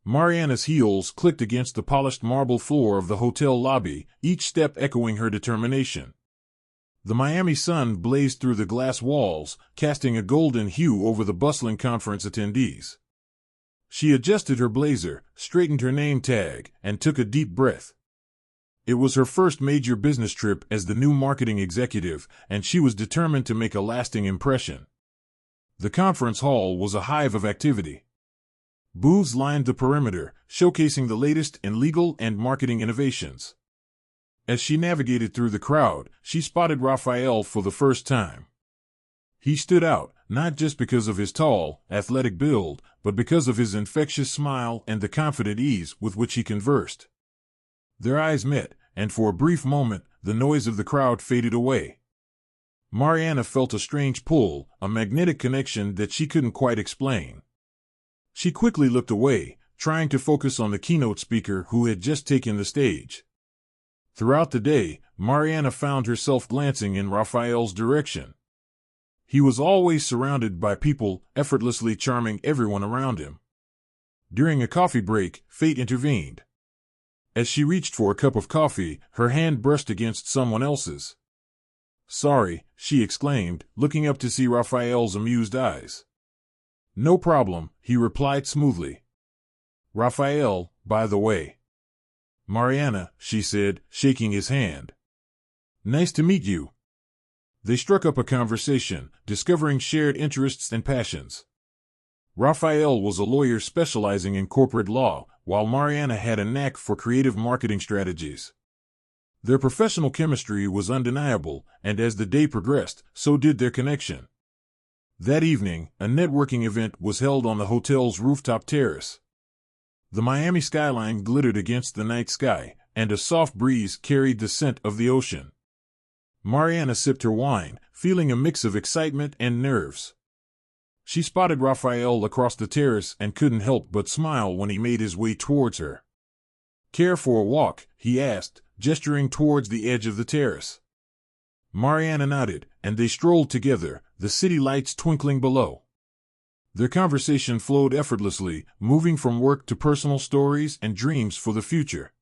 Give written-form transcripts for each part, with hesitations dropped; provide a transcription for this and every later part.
Mariana's heels clicked against the polished marble floor of the hotel lobby, each step echoing her determination. The Miami sun blazed through the glass walls, casting a golden hue over the bustling conference attendees. She adjusted her blazer, straightened her name tag, and took a deep breath. It was her first major business trip as the new marketing executive, and she was determined to make a lasting impression. The conference hall was a hive of activity. Booths lined the perimeter, showcasing the latest in legal and marketing innovations. As she navigated through the crowd, she spotted Raphael for the first time. He stood out, not just because of his tall, athletic build, but because of his infectious smile and the confident ease with which he conversed. Their eyes met, and for a brief moment, the noise of the crowd faded away. Mariana felt a strange pull, a magnetic connection that she couldn't quite explain. She quickly looked away, trying to focus on the keynote speaker who had just taken the stage. Throughout the day, Mariana found herself glancing in Raphael's direction. He was always surrounded by people, effortlessly charming everyone around him. During a coffee break, fate intervened. As she reached for a cup of coffee, her hand brushed against someone else's. "Sorry," she exclaimed, looking up to see Raphael's amused eyes. "No problem," he replied smoothly. "Raphael, by the way." "Mariana," she said, shaking his hand. "Nice to meet you." They struck up a conversation, discovering shared interests and passions. Raphael was a lawyer specializing in corporate law, while Mariana had a knack for creative marketing strategies. Their professional chemistry was undeniable, and as the day progressed, so did their connection. That evening, a networking event was held on the hotel's rooftop terrace. The Miami skyline glittered against the night sky, and a soft breeze carried the scent of the ocean. Mariana sipped her wine, feeling a mix of excitement and nerves. She spotted Raphael across the terrace and couldn't help but smile when he made his way towards her. "Care for a walk?" he asked, gesturing towards the edge of the terrace. Mariana nodded, and they strolled together, the city lights twinkling below. Their conversation flowed effortlessly, moving from work to personal stories and dreams for the future.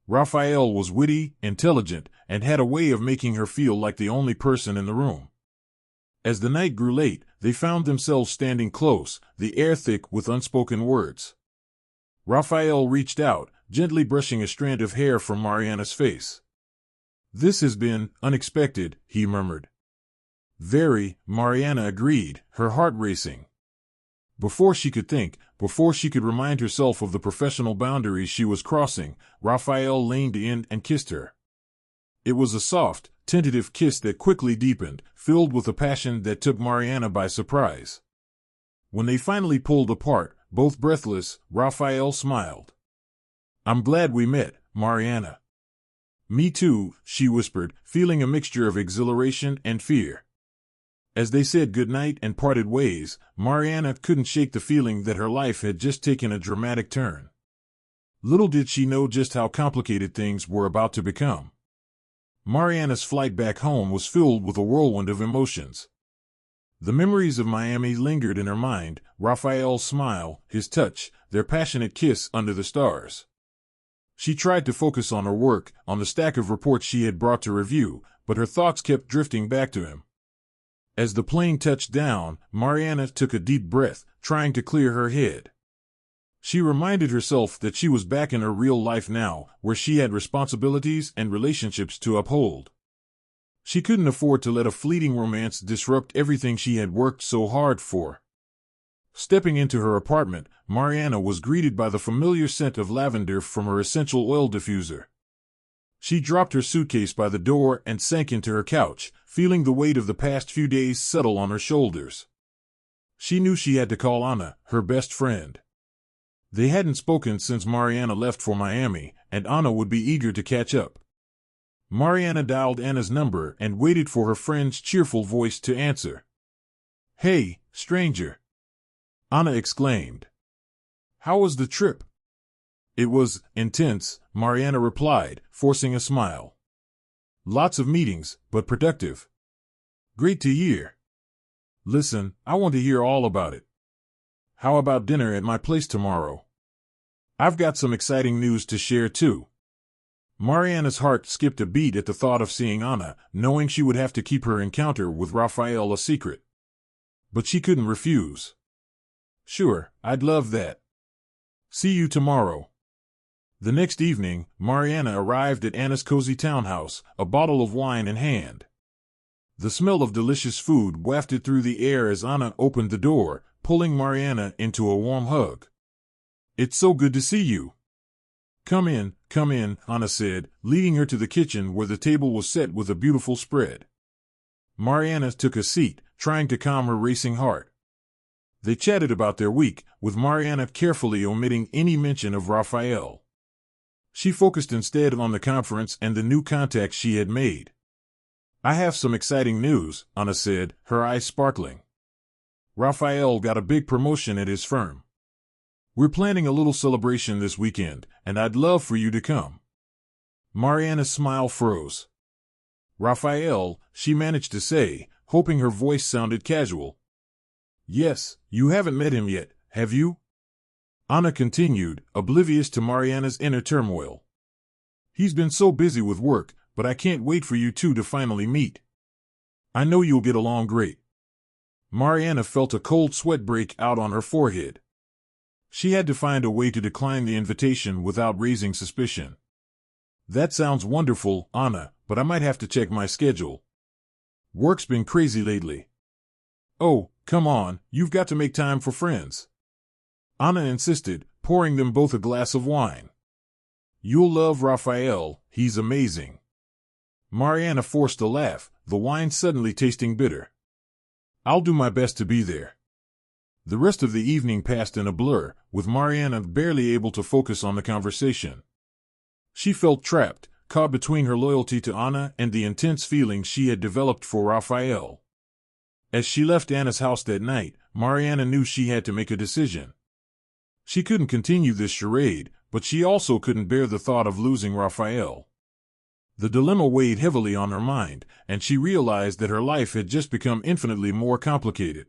Raphael was witty, intelligent, and had a way of making her feel like the only person in the room. As the night grew late, they found themselves standing close, the air thick with unspoken words. Raphael reached out, gently brushing a strand of hair from Mariana's face. "This has been unexpected," he murmured. "Very," Mariana agreed, her heart racing. Before she could think, before she could remind herself of the professional boundaries she was crossing, Raphael leaned in and kissed her. It was a soft, tentative kiss that quickly deepened, filled with a passion that took Mariana by surprise. When they finally pulled apart, both breathless, Raphael smiled. "I'm glad we met, Mariana." "Me too," she whispered, feeling a mixture of exhilaration and fear. As they said goodnight and parted ways, Mariana couldn't shake the feeling that her life had just taken a dramatic turn. Little did she know just how complicated things were about to become. Mariana's flight back home was filled with a whirlwind of emotions. The memories of Miami lingered in her mind, Raphael's smile, his touch, their passionate kiss under the stars. She tried to focus on her work, on the stack of reports she had brought to review, but her thoughts kept drifting back to him. As the plane touched down, Mariana took a deep breath, trying to clear her head. She reminded herself that she was back in her real life now, where she had responsibilities and relationships to uphold. She couldn't afford to let a fleeting romance disrupt everything she had worked so hard for. Stepping into her apartment, Mariana was greeted by the familiar scent of lavender from her essential oil diffuser. She dropped her suitcase by the door and sank into her couch, feeling the weight of the past few days settle on her shoulders. She knew she had to call Anna, her best friend. They hadn't spoken since Mariana left for Miami, and Anna would be eager to catch up. Mariana dialed Anna's number and waited for her friend's cheerful voice to answer. "Hey, stranger!" Anna exclaimed. "How was the trip?" "It was intense," Mariana replied, forcing a smile. "Lots of meetings, but productive." "Great to hear. Listen, I want to hear all about it. How about dinner at my place tomorrow?" I've got some exciting news to share too. Mariana's heart skipped a beat at the thought of seeing Anna, knowing she would have to keep her encounter with Raphael a secret. But she couldn't refuse. Sure, I'd love that. See you tomorrow. The next evening, Mariana arrived at Anna's cozy townhouse, a bottle of wine in hand. The smell of delicious food wafted through the air as Anna opened the door, pulling Mariana into a warm hug. It's so good to see you. Come in, Anna said, leading her to the kitchen where the table was set with a beautiful spread. Mariana took a seat, trying to calm her racing heart. They chatted about their week, with Mariana carefully omitting any mention of Raphael. She focused instead on the conference and the new contacts she had made. I have some exciting news, Anna said, her eyes sparkling. Raphael got a big promotion at his firm. We're planning a little celebration this weekend, and I'd love for you to come. Mariana's smile froze. Raphael, she managed to say, hoping her voice sounded casual. Yes, you haven't met him yet, have you? Anna continued, oblivious to Mariana's inner turmoil. He's been so busy with work, but I can't wait for you two to finally meet. I know you'll get along great. Mariana felt a cold sweat break out on her forehead. She had to find a way to decline the invitation without raising suspicion. That sounds wonderful, Anna, but I might have to check my schedule. Work's been crazy lately. Oh, come on, you've got to make time for friends. Anna insisted, pouring them both a glass of wine. You'll love Raphael, he's amazing. Mariana forced a laugh, the wine suddenly tasting bitter. I'll do my best to be there. The rest of the evening passed in a blur, with Mariana barely able to focus on the conversation. She felt trapped, caught between her loyalty to Anna and the intense feelings she had developed for Raphael. As she left Anna's house that night, Mariana knew she had to make a decision. She couldn't continue this charade, but she also couldn't bear the thought of losing Raphael. The dilemma weighed heavily on her mind, and she realized that her life had just become infinitely more complicated.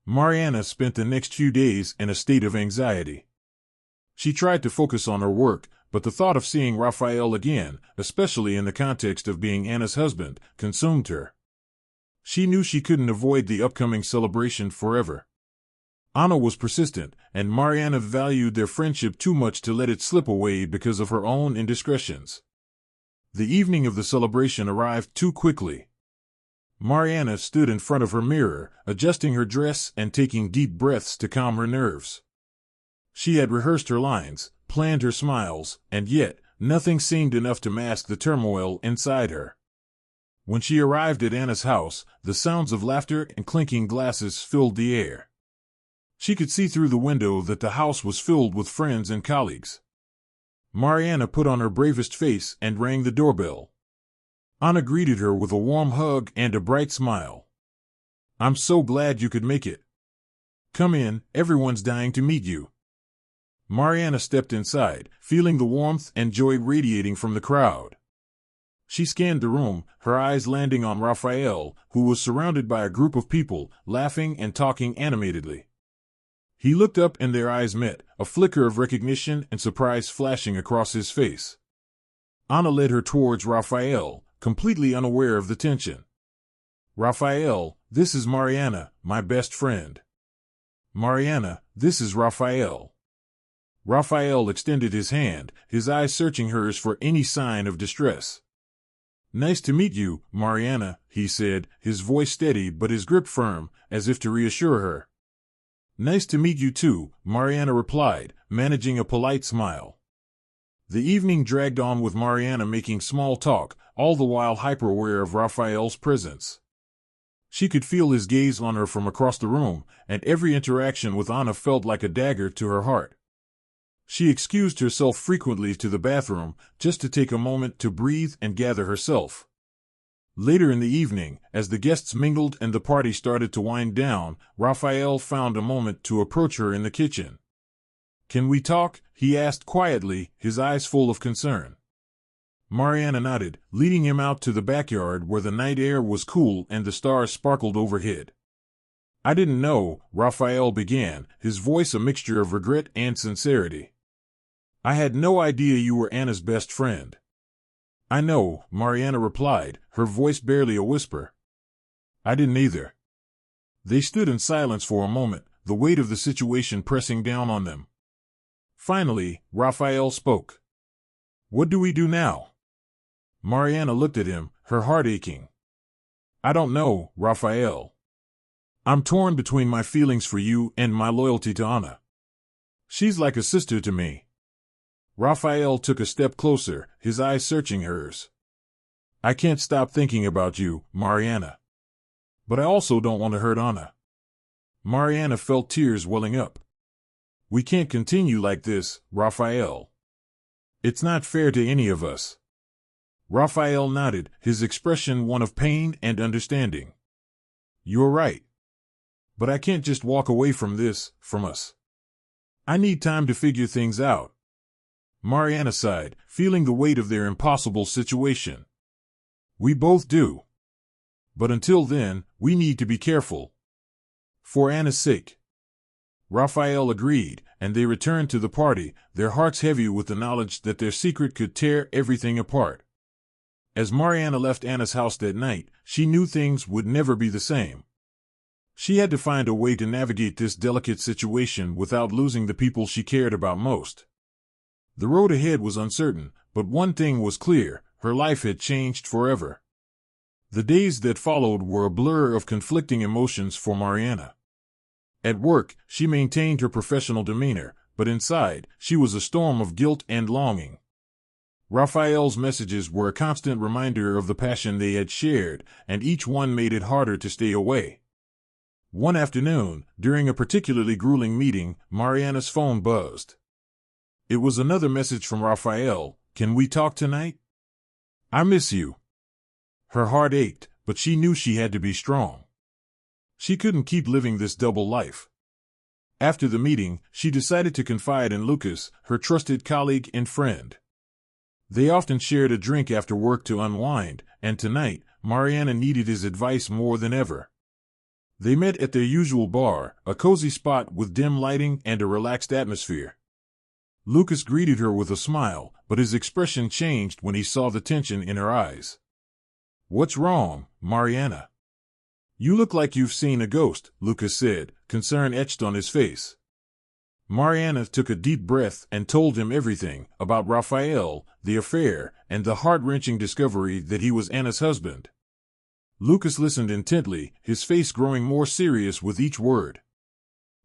Mariana spent the next few days in a state of anxiety. She tried to focus on her work, but the thought of seeing Raphael again, especially in the context of being Anna's husband, consumed her. She knew she couldn't avoid the upcoming celebration forever. Anna was persistent, and Mariana valued their friendship too much to let it slip away because of her own indiscretions. The evening of the celebration arrived too quickly. Mariana stood in front of her mirror, adjusting her dress and taking deep breaths to calm her nerves. She had rehearsed her lines, planned her smiles, and yet, nothing seemed enough to mask the turmoil inside her. When she arrived at Anna's house, the sounds of laughter and clinking glasses filled the air. She could see through the window that the house was filled with friends and colleagues. Mariana put on her bravest face and rang the doorbell. Anna greeted her with a warm hug and a bright smile. I'm so glad you could make it. Come in, everyone's dying to meet you. Mariana stepped inside, feeling the warmth and joy radiating from the crowd. She scanned the room, her eyes landing on Raphael, who was surrounded by a group of people, laughing and talking animatedly. He looked up and their eyes met, a flicker of recognition and surprise flashing across his face. Anna led her towards Raphael, completely unaware of the tension. Raphael, this is Mariana, my best friend. Mariana, this is Raphael. Raphael extended his hand, his eyes searching hers for any sign of distress. Nice to meet you, Mariana, he said, his voice steady but his grip firm, as if to reassure her. Nice to meet you too, Mariana replied, managing a polite smile. The evening dragged on with Mariana making small talk, all the while hyper-aware of Raphael's presence. She could feel his gaze on her from across the room, and every interaction with Anna felt like a dagger to her heart. She excused herself frequently to the bathroom, just to take a moment to breathe and gather herself. Later in the evening, as the guests mingled and the party started to wind down, Raphael found a moment to approach her in the kitchen. Can we talk? He asked quietly, his eyes full of concern. Mariana nodded, leading him out to the backyard where the night air was cool and the stars sparkled overhead. I didn't know, Raphael began, his voice a mixture of regret and sincerity. I had no idea you were Anna's best friend. I know, Mariana replied, her voice barely a whisper. I didn't either. They stood in silence for a moment, the weight of the situation pressing down on them. Finally, Raphael spoke. What do we do now? Mariana looked at him, her heart aching. I don't know, Raphael. I'm torn between my feelings for you and my loyalty to Anna. She's like a sister to me. Raphael took a step closer, his eyes searching hers. I can't stop thinking about you, Mariana. But I also don't want to hurt Anna. Mariana felt tears welling up. We can't continue like this, Raphael. It's not fair to any of us. Raphael nodded, his expression one of pain and understanding. You're right. But I can't just walk away from this, from us. I need time to figure things out. Mariana sighed, feeling the weight of their impossible situation. We both do. But until then, we need to be careful. For Anna's sake. Raphael agreed, and they returned to the party, their hearts heavy with the knowledge that their secret could tear everything apart. As Mariana left Anna's house that night, she knew things would never be the same. She had to find a way to navigate this delicate situation without losing the people she cared about most. The road ahead was uncertain, but one thing was clear, her life had changed forever. The days that followed were a blur of conflicting emotions for Mariana. At work, she maintained her professional demeanor, but inside, she was a storm of guilt and longing. Raphael's messages were a constant reminder of the passion they had shared, and each one made it harder to stay away. One afternoon, during a particularly grueling meeting, Mariana's phone buzzed. It was another message from Raphael. Can we talk tonight? I miss you. Her heart ached, but she knew she had to be strong. She couldn't keep living this double life. After the meeting, she decided to confide in Lucas, her trusted colleague and friend. They often shared a drink after work to unwind, and tonight, Mariana needed his advice more than ever. They met at their usual bar, a cozy spot with dim lighting and a relaxed atmosphere. Lucas greeted her with a smile, but his expression changed when he saw the tension in her eyes. What's wrong, Mariana? You look like you've seen a ghost, Lucas said, concern etched on his face. Mariana took a deep breath and told him everything about Raphael, the affair, and the heart-wrenching discovery that he was Anna's husband. Lucas listened intently, his face growing more serious with each word.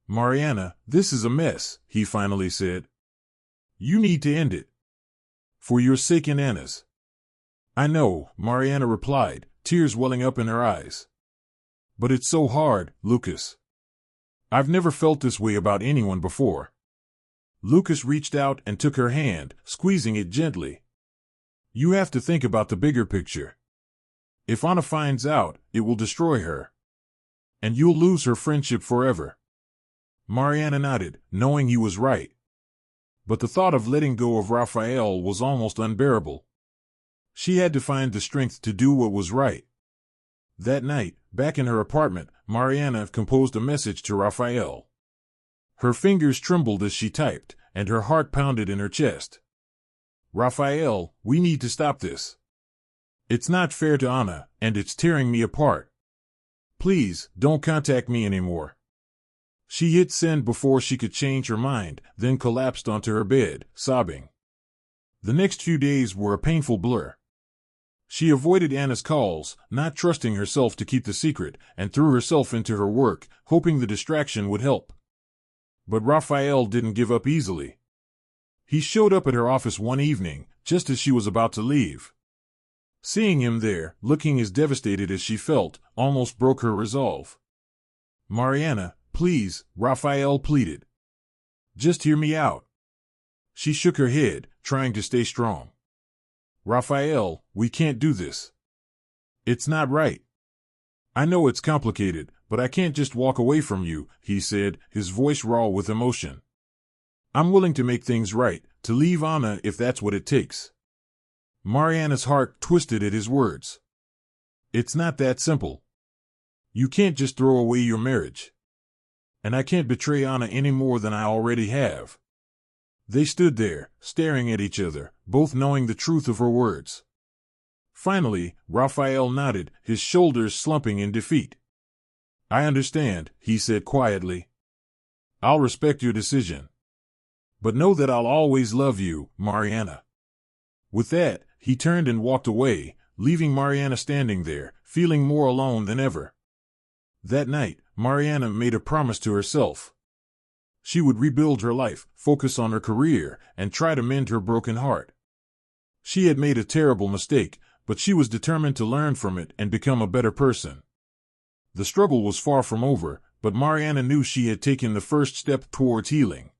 Mariana, this is a mess, he finally said. You need to end it. For your sake and Anna's. I know, Mariana replied, tears welling up in her eyes. But it's so hard, Lucas. I've never felt this way about anyone before. Lucas reached out and took her hand, squeezing it gently. You have to think about the bigger picture. If Anna finds out, it will destroy her. And you'll lose her friendship forever. Mariana nodded, knowing he was right. But the thought of letting go of Raphael was almost unbearable. She had to find the strength to do what was right. That night, back in her apartment, Mariana composed a message to Raphael. Her fingers trembled as she typed, and her heart pounded in her chest. Raphael, we need to stop this. It's not fair to Anna, and it's tearing me apart. Please, don't contact me anymore. She hit send before she could change her mind, then collapsed onto her bed, sobbing. The next few days were a painful blur. She avoided Anna's calls, not trusting herself to keep the secret, and threw herself into her work, hoping the distraction would help. But Raphael didn't give up easily. He showed up at her office one evening, just as she was about to leave. Seeing him there, looking as devastated as she felt, almost broke her resolve. Mariana, please, Raphael pleaded. Just hear me out. She shook her head, trying to stay strong. Raphael, we can't do this. It's not right. I know it's complicated, but I can't just walk away from you, he said, his voice raw with emotion. I'm willing to make things right, to leave Anna if that's what it takes. Mariana's heart twisted at his words. It's not that simple. You can't just throw away your marriage. And I can't betray Anna any more than I already have. They stood there, staring at each other, both knowing the truth of her words. Finally, Raphael nodded, his shoulders slumping in defeat. "I understand," he said quietly. "I'll respect your decision. But know that I'll always love you, Mariana." With that, he turned and walked away, leaving Mariana standing there, feeling more alone than ever. That night, Mariana made a promise to herself. She would rebuild her life, focus on her career, and try to mend her broken heart. She had made a terrible mistake, but she was determined to learn from it and become a better person. The struggle was far from over, but Mariana knew she had taken the first step towards healing.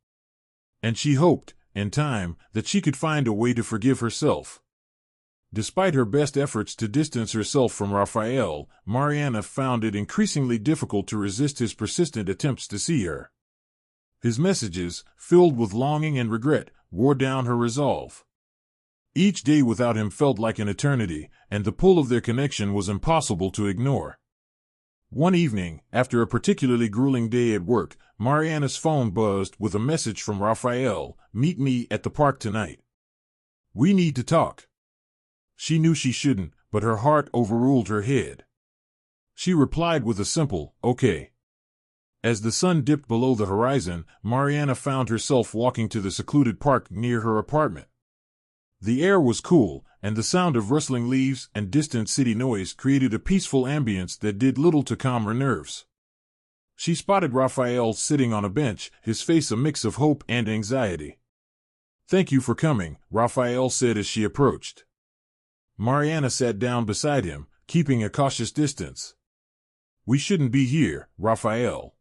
And she hoped, in time, that she could find a way to forgive herself. Despite her best efforts to distance herself from Raphael, Mariana found it increasingly difficult to resist his persistent attempts to see her. His messages, filled with longing and regret, wore down her resolve. Each day without him felt like an eternity, and the pull of their connection was impossible to ignore. One evening, after a particularly grueling day at work, Mariana's phone buzzed with a message from Raphael: "Meet me at the park tonight. We need to talk." She knew she shouldn't, but her heart overruled her head. She replied with a simple, "Okay." As the sun dipped below the horizon, Mariana found herself walking to the secluded park near her apartment. The air was cool, and the sound of rustling leaves and distant city noise created a peaceful ambience that did little to calm her nerves. She spotted Raphael sitting on a bench, his face a mix of hope and anxiety. "Thank you for coming," Raphael said as she approached. Mariana sat down beside him, keeping a cautious distance. "We shouldn't be here, Raphael.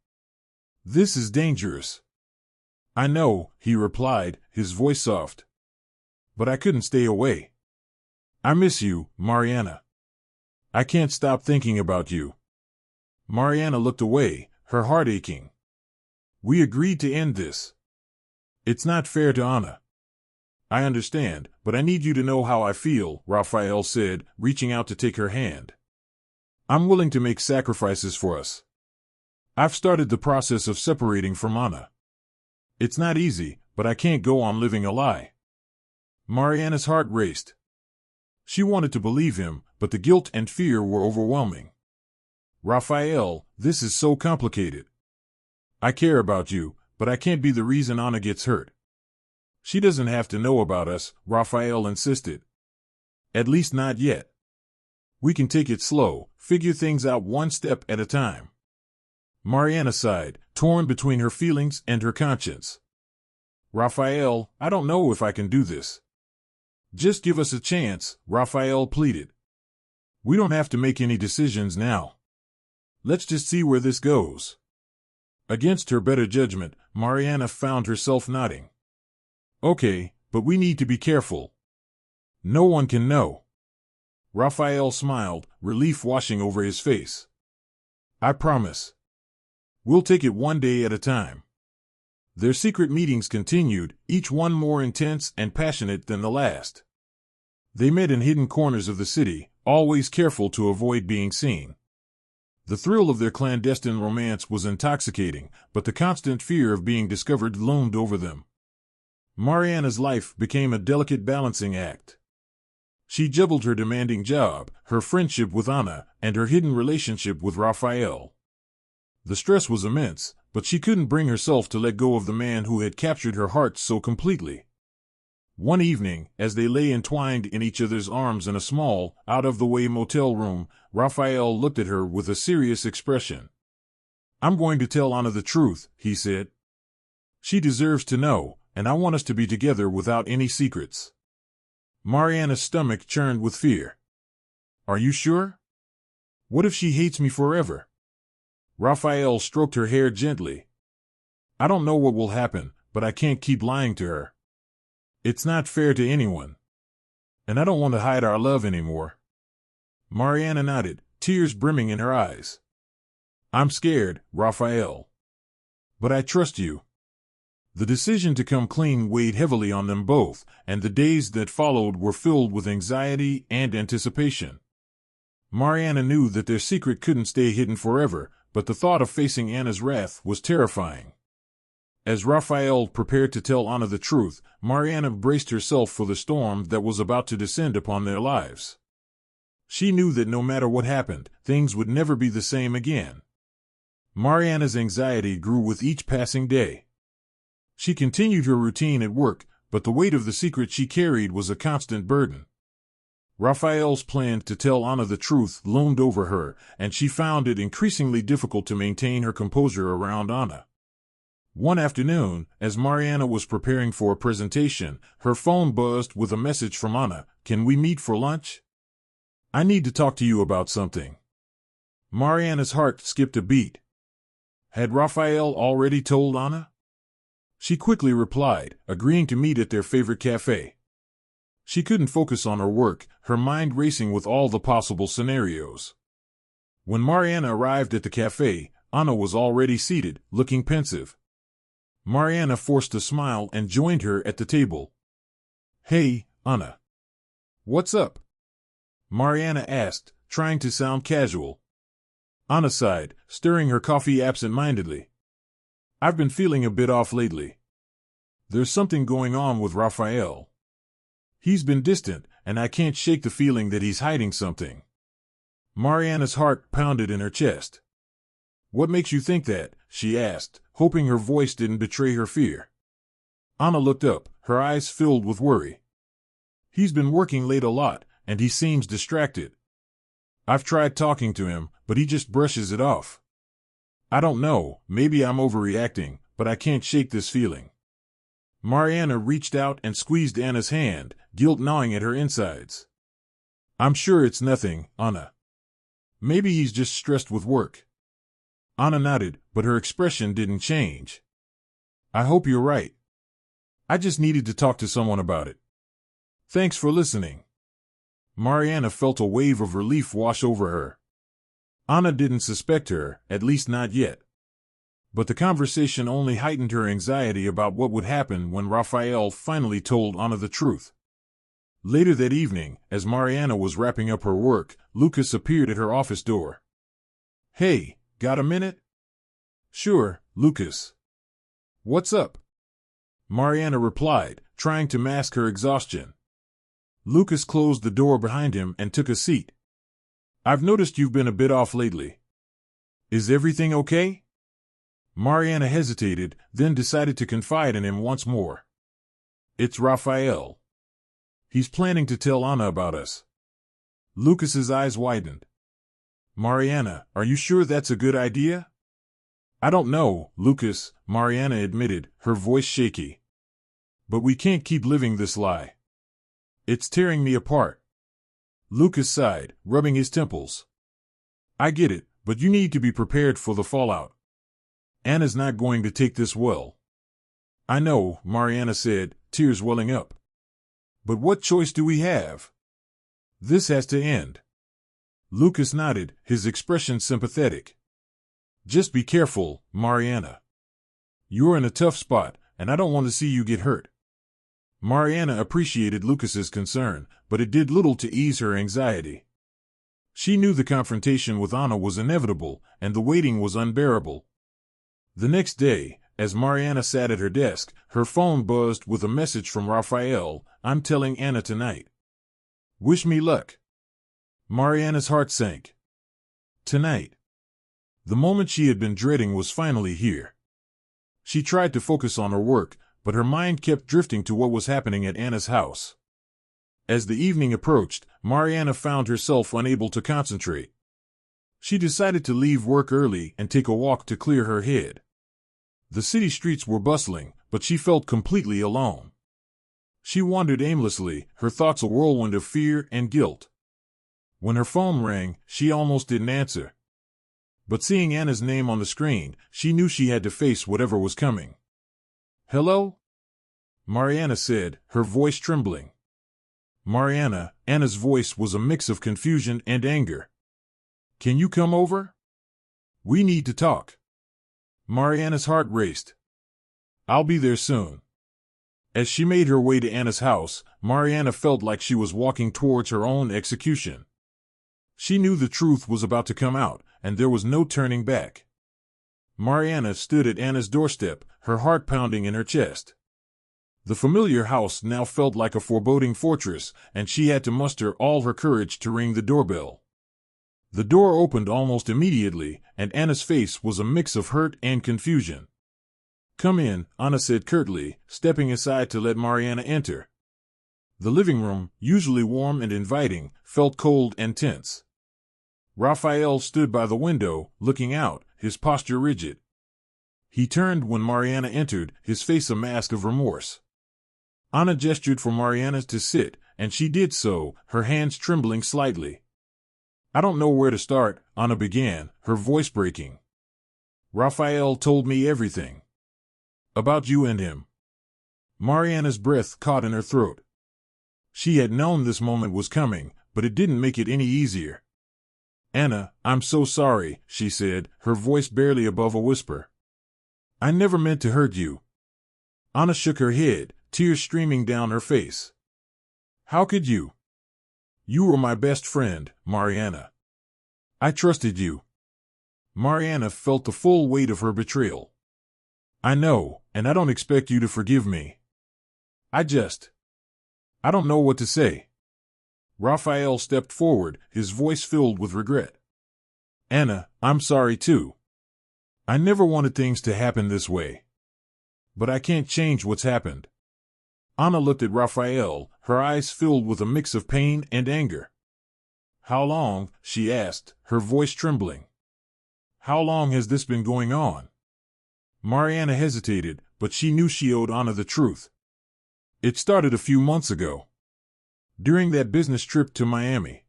This is dangerous." "I know," he replied, his voice soft. "But I couldn't stay away. I miss you, Mariana. I can't stop thinking about you." Mariana looked away, her heart aching. "We agreed to end this. It's not fair to Anna." "I understand, but I need you to know how I feel," Raphael said, reaching out to take her hand. "I'm willing to make sacrifices for us. I've started the process of separating from Anna. It's not easy, but I can't go on living a lie." Mariana's heart raced. She wanted to believe him, but the guilt and fear were overwhelming. "Raphael, this is so complicated. I care about you, but I can't be the reason Anna gets hurt." "She doesn't have to know about us," Raphael insisted. "At least not yet. We can take it slow, figure things out one step at a time." Mariana sighed, torn between her feelings and her conscience. "Raphael, I don't know if I can do this." "Just give us a chance," Raphael pleaded. "We don't have to make any decisions now. Let's just see where this goes." Against her better judgment, Mariana found herself nodding. "Okay, but we need to be careful. No one can know." Raphael smiled, relief washing over his face. "I promise. We'll take it one day at a time." Their secret meetings continued, each one more intense and passionate than the last. They met in hidden corners of the city, always careful to avoid being seen. The thrill of their clandestine romance was intoxicating, but the constant fear of being discovered loomed over them. Mariana's life became a delicate balancing act. She juggled her demanding job, her friendship with Anna, and her hidden relationship with Raphael. The stress was immense, but she couldn't bring herself to let go of the man who had captured her heart so completely. One evening, as they lay entwined in each other's arms in a small, out-of-the-way motel room, Raphael looked at her with a serious expression. "I'm going to tell Anna the truth," he said. "She deserves to know, and I want us to be together without any secrets." Mariana's stomach churned with fear. "Are you sure? What if she hates me forever?" Raphael stroked her hair gently. "I don't know what will happen, but I can't keep lying to her. It's not fair to anyone. And I don't want to hide our love anymore." Mariana nodded, tears brimming in her eyes. "I'm scared, Raphael. But I trust you." The decision to come clean weighed heavily on them both, and the days that followed were filled with anxiety and anticipation. Mariana knew that their secret couldn't stay hidden forever, but the thought of facing Anna's wrath was terrifying. As Raphael prepared to tell Anna the truth, Mariana braced herself for the storm that was about to descend upon their lives. She knew that no matter what happened, things would never be the same again. Mariana's anxiety grew with each passing day. She continued her routine at work, but the weight of the secret she carried was a constant burden. Raphael's plan to tell Anna the truth loomed over her, and she found it increasingly difficult to maintain her composure around Anna. One afternoon, as Mariana was preparing for a presentation, her phone buzzed with a message from Anna. "Can we meet for lunch? I need to talk to you about something." Mariana's heart skipped a beat. Had Raphael already told Anna? She quickly replied, agreeing to meet at their favorite cafe. She couldn't focus on her work, her mind racing with all the possible scenarios. When Mariana arrived at the cafe, Anna was already seated, looking pensive. Mariana forced a smile and joined her at the table. "Hey, Anna. What's up?" Mariana asked, trying to sound casual. Anna sighed, stirring her coffee absent-mindedly. "I've been feeling a bit off lately. There's something going on with Raphael. He's been distant, and I can't shake the feeling that he's hiding something." Mariana's heart pounded in her chest. "What makes you think that?" she asked, hoping her voice didn't betray her fear. Anna looked up, her eyes filled with worry. "He's been working late a lot, and he seems distracted. I've tried talking to him, but he just brushes it off. I don't know, maybe I'm overreacting, but I can't shake this feeling." Mariana reached out and squeezed Anna's hand, guilt gnawing at her insides. "I'm sure it's nothing, Anna. Maybe he's just stressed with work." Anna nodded, but her expression didn't change. "I hope you're right. I just needed to talk to someone about it. Thanks for listening." Mariana felt a wave of relief wash over her. Anna didn't suspect her, at least not yet. But the conversation only heightened her anxiety about what would happen when Raphael finally told Anna the truth. Later that evening, as Mariana was wrapping up her work, Lucas appeared at her office door. "Hey, got a minute?" "Sure, Lucas. What's up?" Mariana replied, trying to mask her exhaustion. Lucas closed the door behind him and took a seat. "I've noticed you've been a bit off lately. Is everything okay?" Mariana hesitated, then decided to confide in him once more. "It's Raphael. He's planning to tell Anna about us." Lucas's eyes widened. "Mariana, are you sure that's a good idea?" "I don't know, Lucas," Mariana admitted, her voice shaky. "But we can't keep living this lie. It's tearing me apart." Lucas sighed, rubbing his temples. "I get it, but you need to be prepared for the fallout. Anna's not going to take this well." "I know," Mariana said, tears welling up. "But what choice do we have? This has to end." Lucas nodded, his expression sympathetic. "Just be careful, Mariana. You're in a tough spot, and I don't want to see you get hurt." Mariana appreciated Lucas's concern, but it did little to ease her anxiety. She knew the confrontation with Anna was inevitable, and the waiting was unbearable. The next day, as Mariana sat at her desk, her phone buzzed with a message from Raphael. "I'm telling Anna tonight. Wish me luck." Mariana's heart sank. Tonight. The moment she had been dreading was finally here. She tried to focus on her work, but her mind kept drifting to what was happening at Anna's house. As the evening approached, Mariana found herself unable to concentrate. She decided to leave work early and take a walk to clear her head. The city streets were bustling, but she felt completely alone. She wandered aimlessly, her thoughts a whirlwind of fear and guilt. When her phone rang, she almost didn't answer. But seeing Anna's name on the screen, she knew she had to face whatever was coming. "Hello?" Mariana said, her voice trembling. "Mariana," Anna's voice was a mix of confusion and anger. "Can you come over? We need to talk." Mariana's heart raced. "I'll be there soon." As she made her way to Anna's house, Mariana felt like she was walking towards her own execution. She knew the truth was about to come out, and there was no turning back. Mariana stood at Anna's doorstep, her heart pounding in her chest. The familiar house now felt like a foreboding fortress, and she had to muster all her courage to ring the doorbell. The door opened almost immediately, and Anna's face was a mix of hurt and confusion. "Come in," Anna said curtly, stepping aside to let Mariana enter. The living room, usually warm and inviting, felt cold and tense. Raphael stood by the window, looking out, his posture rigid. He turned when Mariana entered, his face a mask of remorse. Anna gestured for Mariana to sit, and she did so, her hands trembling slightly. "I don't know where to start," Anna began, her voice breaking. "Raphael told me everything. About you and him." Mariana's breath caught in her throat. She had known this moment was coming, but it didn't make it any easier. "Anna, I'm so sorry," she said, her voice barely above a whisper. "I never meant to hurt you." Anna shook her head, tears streaming down her face. "How could you? You were my best friend, Mariana. I trusted you." Mariana felt the full weight of her betrayal. "I know, and I don't expect you to forgive me. I don't know what to say." Raphael stepped forward, his voice filled with regret. "Anna, I'm sorry too. I never wanted things to happen this way. But I can't change what's happened." Anna looked at Raphael, her eyes filled with a mix of pain and anger. "How long?" she asked, her voice trembling. "How long has this been going on?" Mariana hesitated, but she knew she owed Anna the truth. "It started a few months ago. During that business trip to Miami."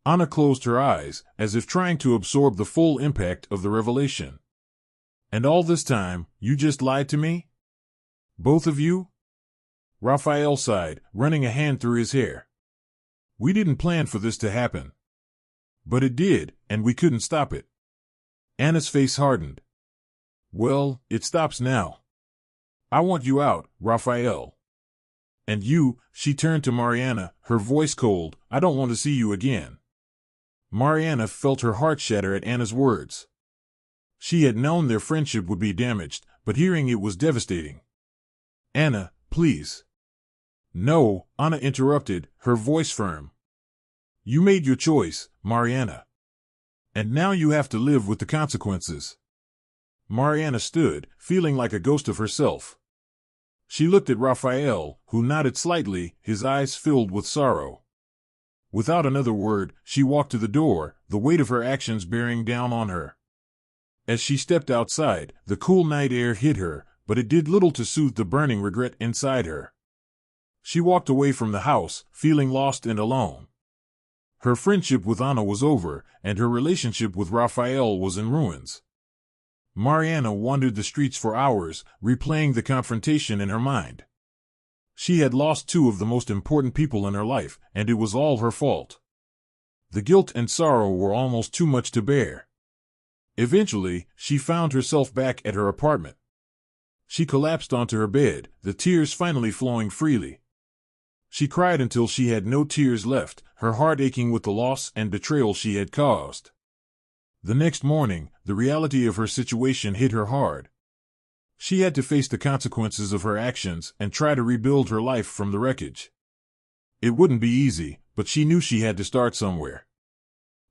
Anna closed her eyes, as if trying to absorb the full impact of the revelation. "And all this time, you just lied to me? Both of you?" Raphael sighed, running a hand through his hair. "We didn't plan for this to happen. But it did, and we couldn't stop it." Anna's face hardened. "Well, it stops now. I want you out, Raphael. And you," she turned to Mariana, her voice cold, "I don't want to see you again." Mariana felt her heart shatter at Anna's words. She had known their friendship would be damaged, but hearing it was devastating. "Anna, please." "No," Anna interrupted, her voice firm. "You made your choice, Mariana. And now you have to live with the consequences." Mariana stood, feeling like a ghost of herself. She looked at Raphael, who nodded slightly, his eyes filled with sorrow. Without another word, she walked to the door, the weight of her actions bearing down on her. As she stepped outside, the cool night air hit her, but it did little to soothe the burning regret inside her. She walked away from the house, feeling lost and alone. Her friendship with Anna was over, and her relationship with Raphael was in ruins. Mariana wandered the streets for hours, replaying the confrontation in her mind. She had lost two of the most important people in her life, and it was all her fault. The guilt and sorrow were almost too much to bear. Eventually, she found herself back at her apartment. She collapsed onto her bed, the tears finally flowing freely. She cried until she had no tears left, her heart aching with the loss and betrayal she had caused. The next morning, the reality of her situation hit her hard. She had to face the consequences of her actions and try to rebuild her life from the wreckage. It wouldn't be easy, but she knew she had to start somewhere.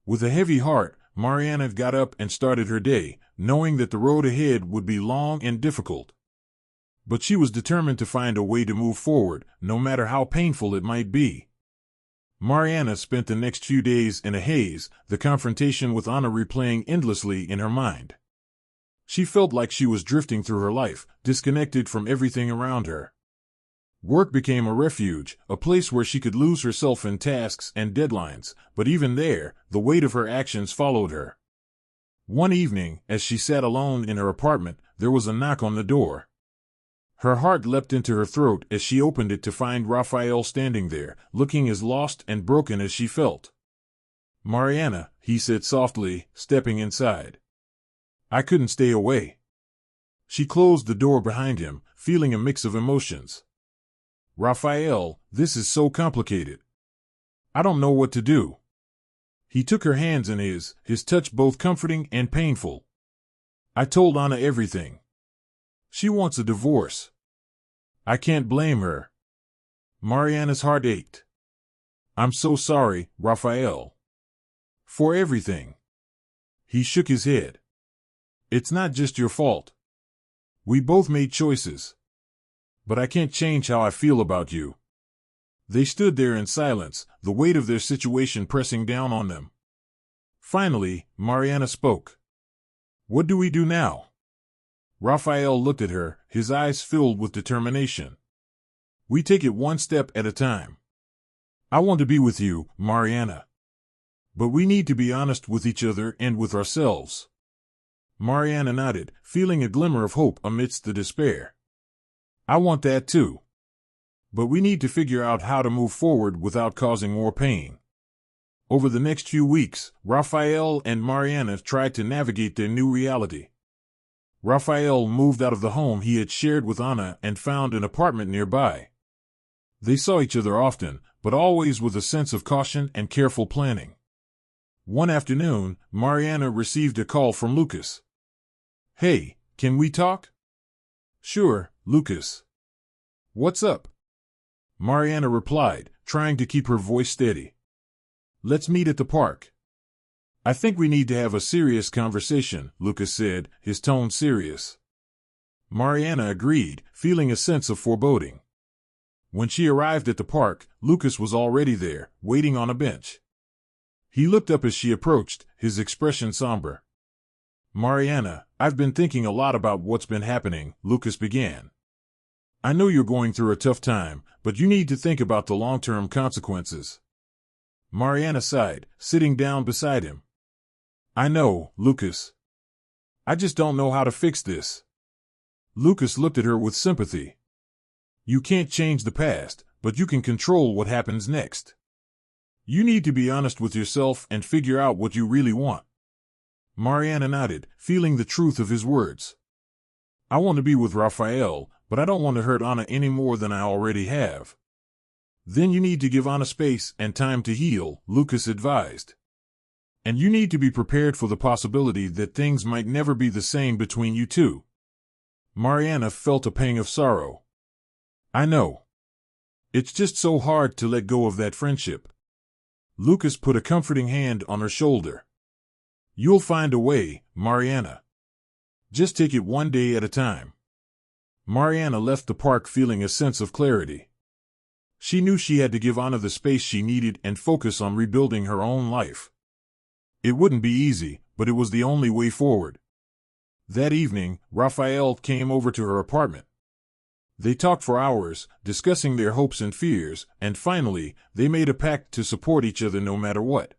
With a heavy heart, Mariana got up and started her day, knowing that the road ahead would be long and difficult. But she was determined to find a way to move forward, no matter how painful it might be. Mariana spent the next few days in a haze, the confrontation with Anna replaying endlessly in her mind. She felt like she was drifting through her life, disconnected from everything around her. Work became a refuge, a place where she could lose herself in tasks and deadlines, but even there, the weight of her actions followed her. One evening, as she sat alone in her apartment, there was a knock on the door. Her heart leapt into her throat as she opened it to find Raphael standing there, looking as lost and broken as she felt. "Mariana," he said softly, stepping inside. "I couldn't stay away." She closed the door behind him, feeling a mix of emotions. "Raphael, this is so complicated. I don't know what to do." He took her hands in his touch both comforting and painful. I told Anna everything. She wants a divorce. I can't blame her. Mariana's heart ached. I'm so sorry, Raphael. For everything. He shook his head. It's not just your fault. We both made choices. But I can't change how I feel about you. They stood there in silence, the weight of their situation pressing down on them. Finally, Mariana spoke. What do we do now? Raphael looked at her, his eyes filled with determination. We take it one step at a time. I want to be with you, Mariana. But we need to be honest with each other and with ourselves. Mariana nodded, feeling a glimmer of hope amidst the despair. I want that too. But we need to figure out how to move forward without causing more pain. Over the next few weeks, Raphael and Mariana tried to navigate their new reality. Raphael moved out of the home he had shared with Anna and found an apartment nearby. They saw each other often, but always with a sense of caution and careful planning. One afternoon, Mariana received a call from Lucas. Hey, can we talk? Sure, Lucas. What's up? Mariana replied, trying to keep her voice steady. Let's meet at the park. I think we need to have a serious conversation, Lucas said, his tone serious. Mariana agreed, feeling a sense of foreboding. When she arrived at the park, Lucas was already there, waiting on a bench. He looked up as she approached, his expression somber. Mariana, I've been thinking a lot about what's been happening, Lucas began. I know you're going through a tough time, but you need to think about the long-term consequences. Mariana sighed, sitting down beside him. I know, Lucas. I just don't know how to fix this. Lucas looked at her with sympathy. You can't change the past, but you can control what happens next. You need to be honest with yourself and figure out what you really want. Mariana nodded, feeling the truth of his words. I want to be with Raphael, but I don't want to hurt Anna any more than I already have. Then you need to give Anna space and time to heal, Lucas advised. And you need to be prepared for the possibility that things might never be the same between you two. Mariana felt a pang of sorrow. I know. It's just so hard to let go of that friendship. Lucas put a comforting hand on her shoulder. You'll find a way, Mariana. Just take it one day at a time. Mariana left the park feeling a sense of clarity. She knew she had to give Anna the space she needed and focus on rebuilding her own life. It wouldn't be easy, but it was the only way forward. That evening, Raphael came over to her apartment. They talked for hours, discussing their hopes and fears, and finally, they made a pact to support each other no matter what.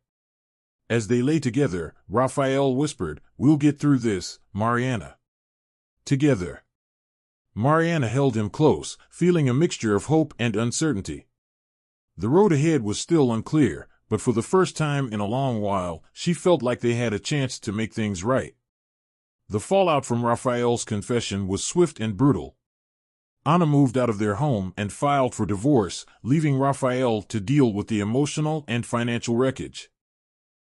As they lay together, Raphael whispered, We'll get through this, Mariana. Together. Mariana held him close, feeling a mixture of hope and uncertainty. The road ahead was still unclear, but for the first time in a long while, she felt like they had a chance to make things right. The fallout from Raphael's confession was swift and brutal. Anna moved out of their home and filed for divorce, leaving Raphael to deal with the emotional and financial wreckage.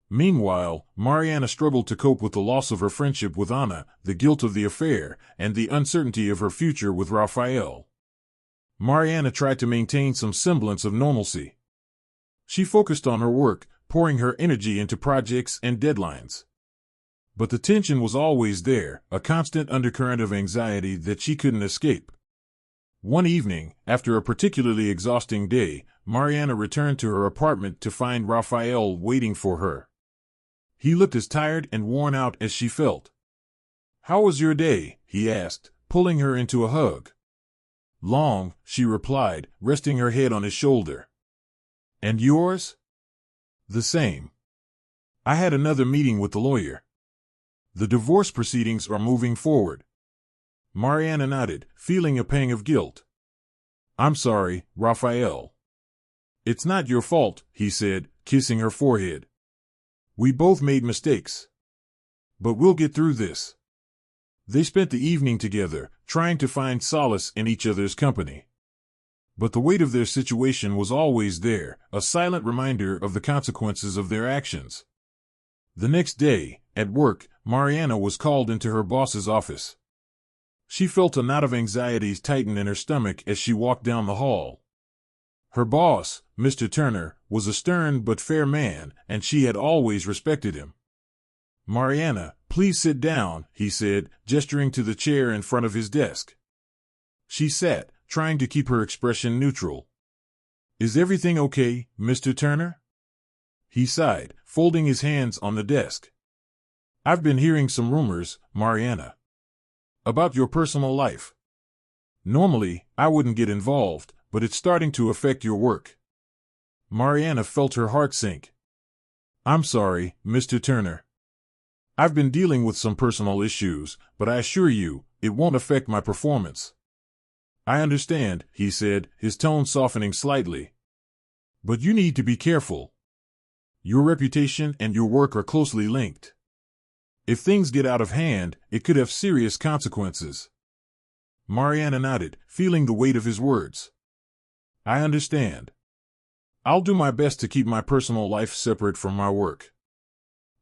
Meanwhile, Mariana struggled to cope with the loss of her friendship with Anna, the guilt of the affair, and the uncertainty of her future with Raphael. Mariana tried to maintain some semblance of normalcy. She focused on her work, pouring her energy into projects and deadlines. But the tension was always there, a constant undercurrent of anxiety that she couldn't escape. One evening, after a particularly exhausting day, Mariana returned to her apartment to find Raphael waiting for her. He looked as tired and worn out as she felt. How was your day? He asked, pulling her into a hug. Long, she replied, resting her head on his shoulder. And yours? The same. I had another meeting with the lawyer. The divorce proceedings are moving forward. Mariana nodded, feeling a pang of guilt. I'm sorry, Raphael. It's not your fault, he said, kissing her forehead. We both made mistakes. But we'll get through this. They spent the evening together, trying to find solace in each other's company. But the weight of their situation was always there, a silent reminder of the consequences of their actions. The next day, at work, Mariana was called into her boss's office. She felt a knot of anxiety tighten in her stomach as she walked down the hall. Her boss, Mr. Turner, was a stern but fair man, and she had always respected him. "Mariana, please sit down," he said, gesturing to the chair in front of his desk. She sat, trying to keep her expression neutral. "Is everything okay, Mr. Turner?" He sighed, folding his hands on the desk. "I've been hearing some rumors, Mariana, about your personal life. Normally, I wouldn't get involved, but it's starting to affect your work." Mariana felt her heart sink. "I'm sorry, Mr. Turner. I've been dealing with some personal issues, but I assure you, it won't affect my performance." "I understand," he said, his tone softening slightly. "But you need to be careful. Your reputation and your work are closely linked. If things get out of hand, it could have serious consequences." Mariana nodded, feeling the weight of his words. "I understand. I'll do my best to keep my personal life separate from my work."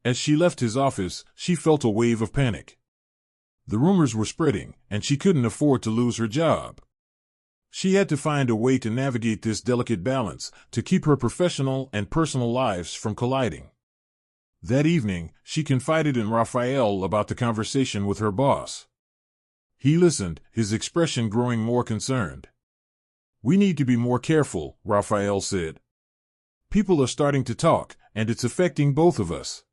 As she left his office, she felt a wave of panic. The rumors were spreading, and she couldn't afford to lose her job. She had to find a way to navigate this delicate balance, to keep her professional and personal lives from colliding. That evening, she confided in Raphael about the conversation with her boss. He listened, his expression growing more concerned. "We need to be more careful," Raphael said. "People are starting to talk, and it's affecting both of us."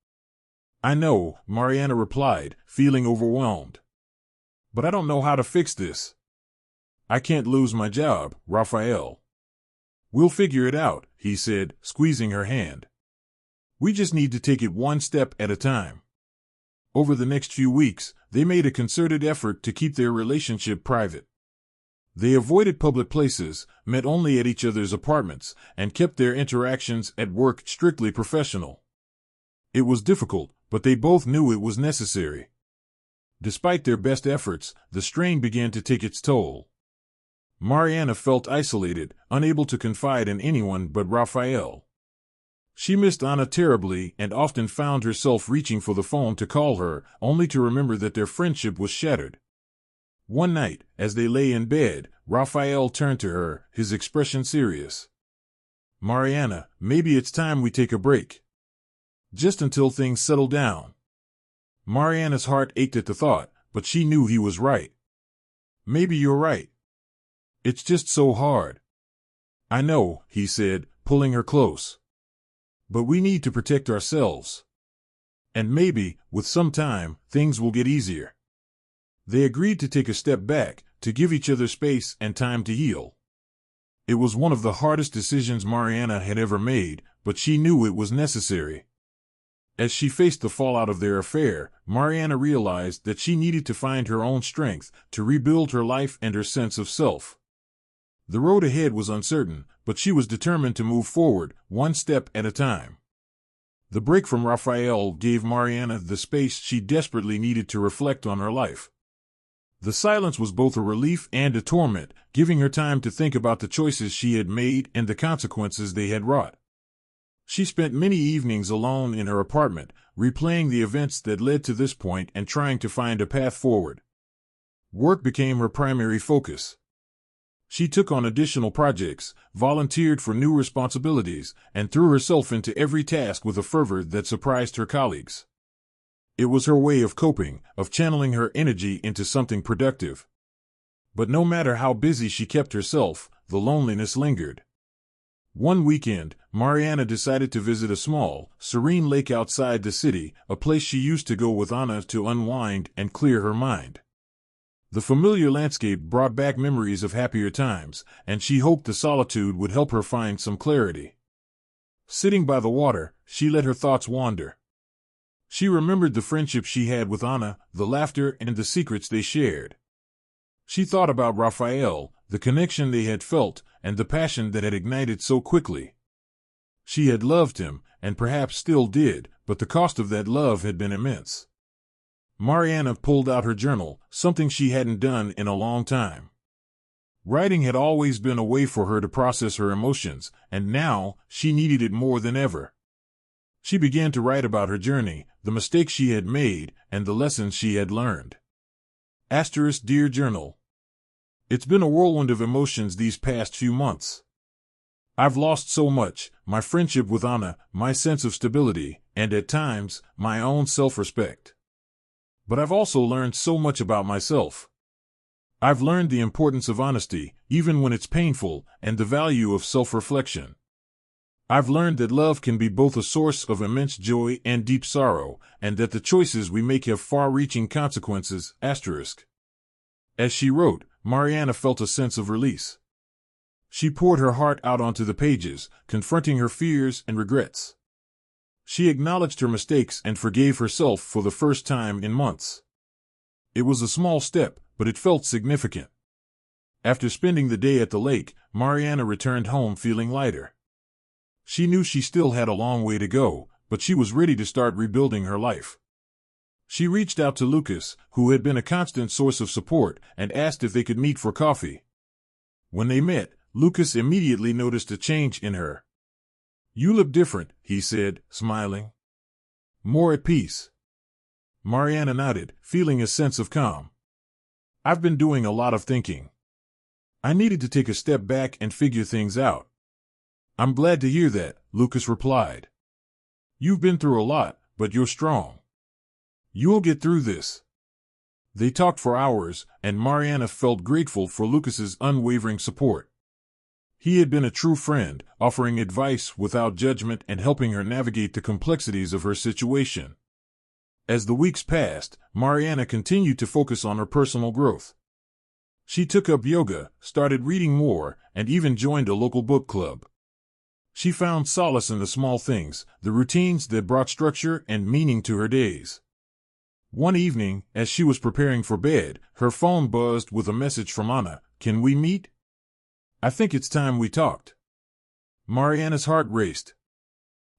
"I know," Mariana replied, feeling overwhelmed. "But I don't know how to fix this." "I can't lose my job, Raphael." "We'll figure it out," he said, squeezing her hand. "We just need to take it one step at a time." Over the next few weeks, they made a concerted effort to keep their relationship private. They avoided public places, met only at each other's apartments, and kept their interactions at work strictly professional. It was difficult, but they both knew it was necessary. Despite their best efforts, the strain began to take its toll. Mariana felt isolated, unable to confide in anyone but Raphael. She missed Anna terribly and often found herself reaching for the phone to call her, only to remember that their friendship was shattered. One night, as they lay in bed, Raphael turned to her, his expression serious. "Mariana, maybe it's time we take a break. Just until things settle down." Mariana's heart ached at the thought, but she knew he was right. "Maybe you're right. It's just so hard." "I know," he said, pulling her close. "But we need to protect ourselves. And maybe, with some time, things will get easier." They agreed to take a step back, to give each other space and time to heal. It was one of the hardest decisions Mariana had ever made, but she knew it was necessary. As she faced the fallout of their affair, Mariana realized that she needed to find her own strength, to rebuild her life and her sense of self. The road ahead was uncertain, but she was determined to move forward, one step at a time. The break from Raphael gave Mariana the space she desperately needed to reflect on her life. The silence was both a relief and a torment, giving her time to think about the choices she had made and the consequences they had wrought. She spent many evenings alone in her apartment, replaying the events that led to this point and trying to find a path forward. Work became her primary focus. She took on additional projects, volunteered for new responsibilities, and threw herself into every task with a fervor that surprised her colleagues. It was her way of coping, of channeling her energy into something productive. But no matter how busy she kept herself, the loneliness lingered. One weekend, Mariana decided to visit a small, serene lake outside the city, a place she used to go with Anna to unwind and clear her mind. The familiar landscape brought back memories of happier times, and she hoped the solitude would help her find some clarity. Sitting by the water, she let her thoughts wander. She remembered the friendship she had with Anna, the laughter and the secrets they shared. She thought about Raphael, the connection they had felt, and the passion that had ignited so quickly. She had loved him, and perhaps still did, but the cost of that love had been immense. Mariana pulled out her journal, something she hadn't done in a long time. Writing had always been a way for her to process her emotions, and now she needed it more than ever. She began to write about her journey, the mistakes she had made, and the lessons she had learned. Asterisk, Dear Journal. It's been a whirlwind of emotions these past few months. I've lost so much, my friendship with Anna, my sense of stability, and at times, my own self-respect. But I've also learned so much about myself. I've learned the importance of honesty, even when it's painful, and the value of self-reflection. I've learned that love can be both a source of immense joy and deep sorrow, and that the choices we make have far-reaching consequences. Asterisk. As she wrote, Mariana felt a sense of release. She poured her heart out onto the pages, confronting her fears and regrets. She acknowledged her mistakes and forgave herself for the first time in months. It was a small step, but it felt significant. After spending the day at the lake, Mariana returned home feeling lighter. She knew she still had a long way to go, but she was ready to start rebuilding her life. She reached out to Lucas, who had been a constant source of support, and asked if they could meet for coffee. When they met, Lucas immediately noticed a change in her. "You look different," he said, smiling. "More at peace." Mariana nodded, feeling a sense of calm. "I've been doing a lot of thinking. I needed to take a step back and figure things out." "I'm glad to hear that," Lucas replied. "You've been through a lot, but you're strong. You'll get through this." They talked for hours, and Mariana felt grateful for Lucas's unwavering support. He had been a true friend, offering advice without judgment and helping her navigate the complexities of her situation. As the weeks passed, Mariana continued to focus on her personal growth. She took up yoga, started reading more, and even joined a local book club. She found solace in the small things, the routines that brought structure and meaning to her days. One evening, as she was preparing for bed, her phone buzzed with a message from Anna. "Can we meet? I think it's time we talked." Mariana's heart raced.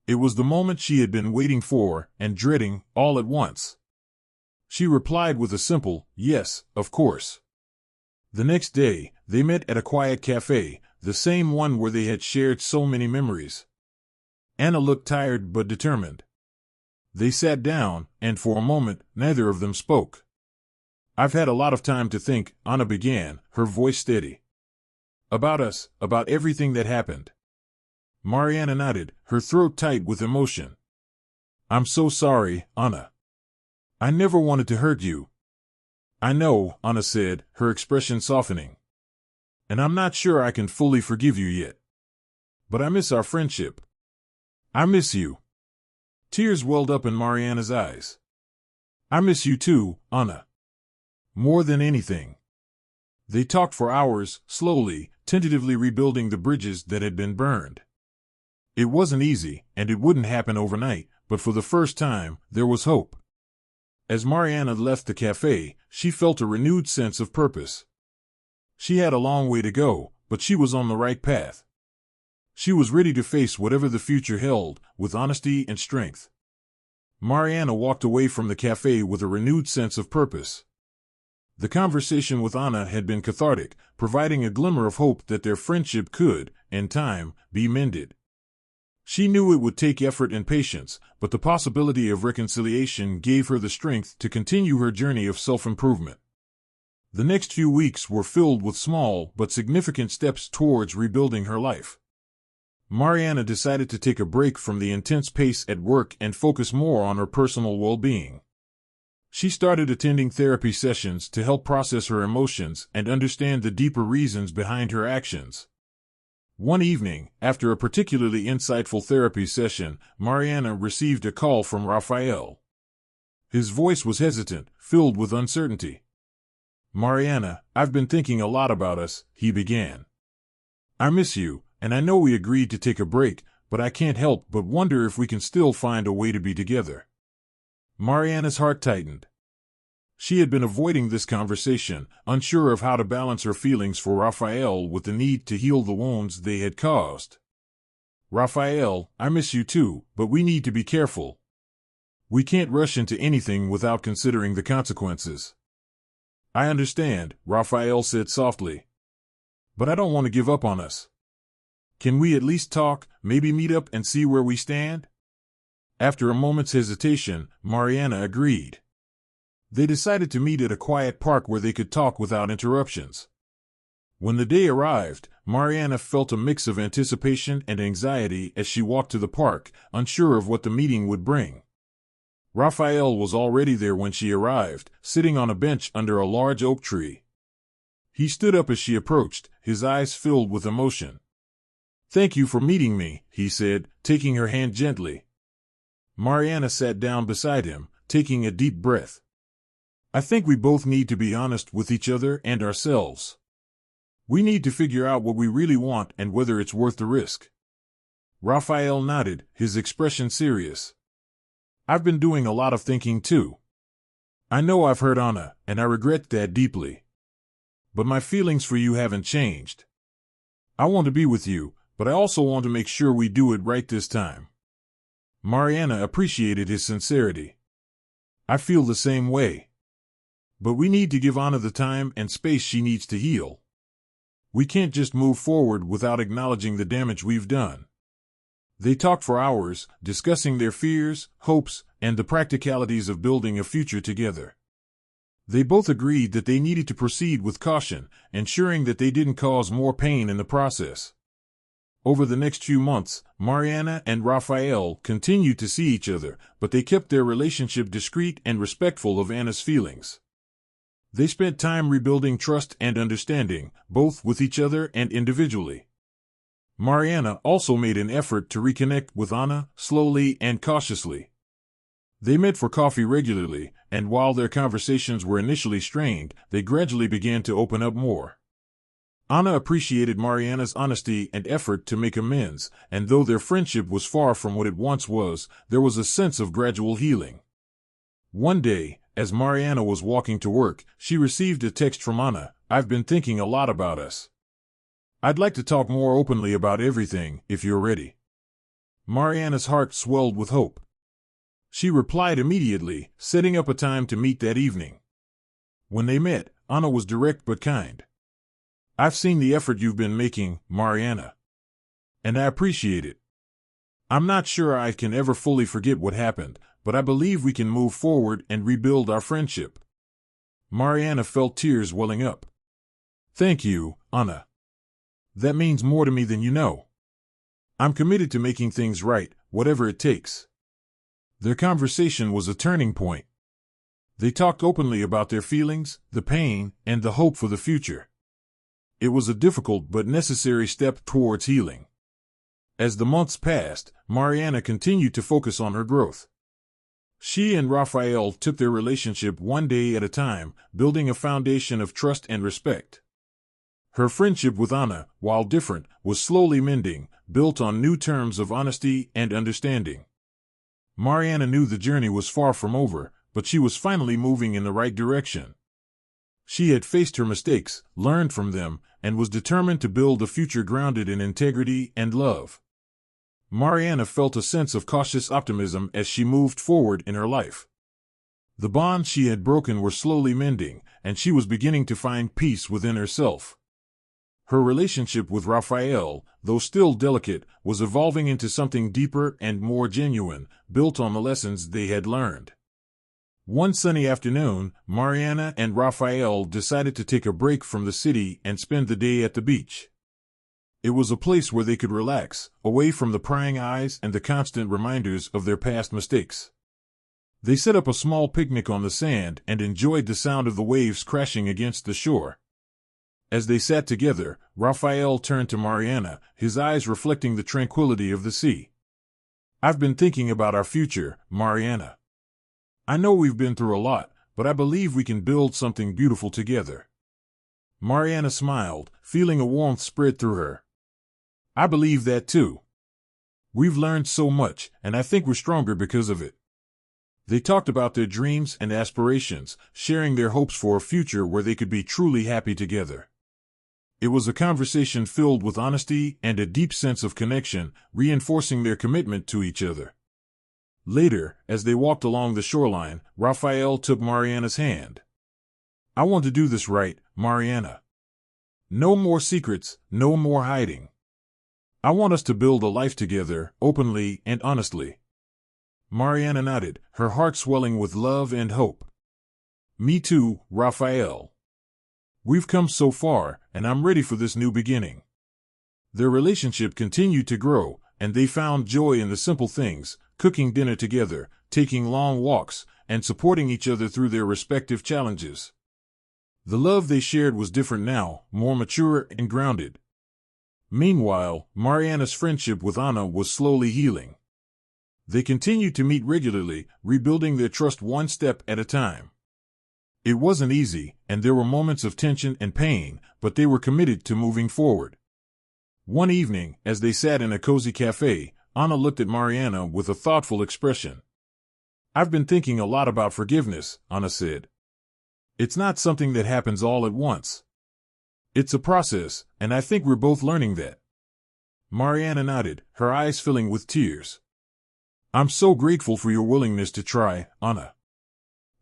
It was the moment she had been waiting for and dreading all at once. She replied with a simple, "Yes, of course." The next day, they met at a quiet cafe, the same one where they had shared so many memories. Anna looked tired but determined. They sat down, and for a moment, neither of them spoke. "I've had a lot of time to think," Anna began, her voice steady. "About us, about everything that happened." Mariana nodded, her throat tight with emotion. "I'm so sorry, Anna. I never wanted to hurt you." "I know," Anna said, her expression softening. "And I'm not sure I can fully forgive you yet. But I miss our friendship. I miss you." Tears welled up in Mariana's eyes. "I miss you too, Anna. More than anything." They talked for hours, slowly, tentatively rebuilding the bridges that had been burned. It wasn't easy, and it wouldn't happen overnight, but for the first time, there was hope. As Mariana left the cafe, she felt a renewed sense of purpose. She had a long way to go, but she was on the right path. She was ready to face whatever the future held, with honesty and strength. Mariana walked away from the cafe with a renewed sense of purpose. The conversation with Anna had been cathartic, providing a glimmer of hope that their friendship could, in time, be mended. She knew it would take effort and patience, but the possibility of reconciliation gave her the strength to continue her journey of self-improvement. The next few weeks were filled with small but significant steps towards rebuilding her life. Mariana decided to take a break from the intense pace at work and focus more on her personal well-being. She started attending therapy sessions to help process her emotions and understand the deeper reasons behind her actions. One evening, after a particularly insightful therapy session, Mariana received a call from Raphael. His voice was hesitant, filled with uncertainty. "Mariana, I've been thinking a lot about us," he began. "I miss you, and I know we agreed to take a break, but I can't help but wonder if we can still find a way to be together." Mariana's heart tightened. She had been avoiding this conversation, unsure of how to balance her feelings for Raphael with the need to heal the wounds they had caused. "Raphael, I miss you too, but we need to be careful. We can't rush into anything without considering the consequences." "I understand," Raphael said softly. "But I don't want to give up on us. Can we at least talk, maybe meet up and see where we stand?" After a moment's hesitation, Mariana agreed. They decided to meet at a quiet park where they could talk without interruptions. When the day arrived, Mariana felt a mix of anticipation and anxiety as she walked to the park, unsure of what the meeting would bring. Raphael was already there when she arrived, sitting on a bench under a large oak tree. He stood up as she approached, his eyes filled with emotion. "Thank you for meeting me," he said, taking her hand gently. Mariana sat down beside him, taking a deep breath. "I think we both need to be honest with each other and ourselves. We need to figure out what we really want and whether it's worth the risk." Raphael nodded, his expression serious. "I've been doing a lot of thinking too. I know I've hurt Anna, and I regret that deeply. But my feelings for you haven't changed. I want to be with you, but I also want to make sure we do it right this time." Mariana appreciated his sincerity. "I feel the same way. But we need to give Anna the time and space she needs to heal. We can't just move forward without acknowledging the damage we've done." They talked for hours, discussing their fears, hopes, and the practicalities of building a future together. They both agreed that they needed to proceed with caution, ensuring that they didn't cause more pain in the process. Over the next few months, Mariana and Raphael continued to see each other, but they kept their relationship discreet and respectful of Anna's feelings. They spent time rebuilding trust and understanding, both with each other and individually. Mariana also made an effort to reconnect with Anna, slowly and cautiously. They met for coffee regularly, and while their conversations were initially strained, they gradually began to open up more. Anna appreciated Mariana's honesty and effort to make amends, and though their friendship was far from what it once was, there was a sense of gradual healing. One day, as Mariana was walking to work, she received a text from Anna. "I've been thinking a lot about us. I'd like to talk more openly about everything, if you're ready." Mariana's heart swelled with hope. She replied immediately, setting up a time to meet that evening. When they met, Anna was direct but kind. "I've seen the effort you've been making, Mariana. And I appreciate it. I'm not sure I can ever fully forget what happened, but I believe we can move forward and rebuild our friendship." Mariana felt tears welling up. "Thank you, Anna. That means more to me than you know. I'm committed to making things right, whatever it takes." Their conversation was a turning point. They talked openly about their feelings, the pain, and the hope for the future. It was a difficult but necessary step towards healing. As the months passed, Mariana continued to focus on her growth. She and Raphael took their relationship one day at a time, building a foundation of trust and respect. Her friendship with Anna, while different, was slowly mending, built on new terms of honesty and understanding. Mariana knew the journey was far from over, but she was finally moving in the right direction. She had faced her mistakes, learned from them, and was determined to build a future grounded in integrity and love. Mariana felt a sense of cautious optimism as she moved forward in her life. The bonds she had broken were slowly mending, and she was beginning to find peace within herself. Her relationship with Raphael, though still delicate, was evolving into something deeper and more genuine, built on the lessons they had learned. One sunny afternoon, Mariana and Raphael decided to take a break from the city and spend the day at the beach. It was a place where they could relax, away from the prying eyes and the constant reminders of their past mistakes. They set up a small picnic on the sand and enjoyed the sound of the waves crashing against the shore. As they sat together, Raphael turned to Mariana, his eyes reflecting the tranquility of the sea. "I've been thinking about our future, Mariana. I know we've been through a lot, but I believe we can build something beautiful together." Mariana smiled, feeling a warmth spread through her. "I believe that too. We've learned so much, and I think we're stronger because of it." They talked about their dreams and aspirations, sharing their hopes for a future where they could be truly happy together. It was a conversation filled with honesty and a deep sense of connection, reinforcing their commitment to each other. Later, as they walked along the shoreline, Raphael took Mariana's hand. "I want to do this right, Mariana. No more secrets, no more hiding. I want us to build a life together, openly and honestly." Mariana nodded, her heart swelling with love and hope. Me too, Raphael. We've come so far, and I'm ready for this new beginning. Their relationship continued to grow, and they found joy in the simple things, cooking dinner together, taking long walks, and supporting each other through their respective challenges. The love they shared was different now, more mature and grounded. Meanwhile, Mariana's friendship with Anna was slowly healing. They continued to meet regularly, rebuilding their trust one step at a time. It wasn't easy, and there were moments of tension and pain, but they were committed to moving forward. One evening, as they sat in a cozy cafe, Anna looked at Mariana with a thoughtful expression. "I've been thinking a lot about forgiveness," Anna said. "It's not something that happens all at once. It's a process, and I think we're both learning that." Mariana nodded, her eyes filling with tears. "I'm so grateful for your willingness to try, Anna.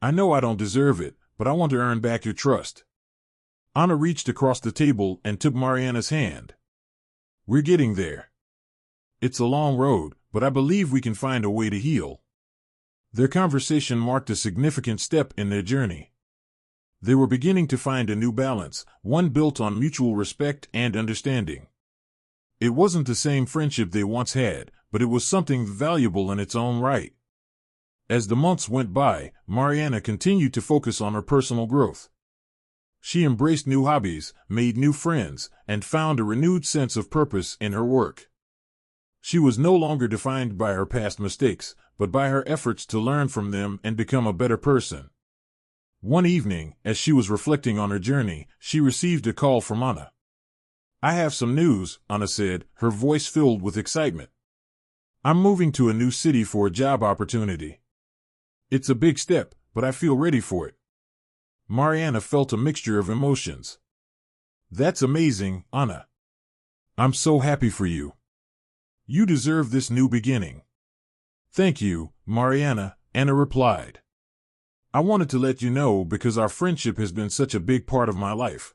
I know I don't deserve it, but I want to earn back your trust." Anna reached across the table and took Mariana's hand. "We're getting there. It's a long road, but I believe we can find a way to heal." Their conversation marked a significant step in their journey. They were beginning to find a new balance, one built on mutual respect and understanding. It wasn't the same friendship they once had, but it was something valuable in its own right. As the months went by, Mariana continued to focus on her personal growth. She embraced new hobbies, made new friends, and found a renewed sense of purpose in her work. She was no longer defined by her past mistakes, but by her efforts to learn from them and become a better person. One evening, as she was reflecting on her journey, she received a call from Anna. "I have some news," Anna said, her voice filled with excitement. "I'm moving to a new city for a job opportunity. It's a big step, but I feel ready for it." Mariana felt a mixture of emotions. "That's amazing, Anna. I'm so happy for you. You deserve this new beginning." "Thank you, Mariana," Anna replied. "I wanted to let you know because our friendship has been such a big part of my life.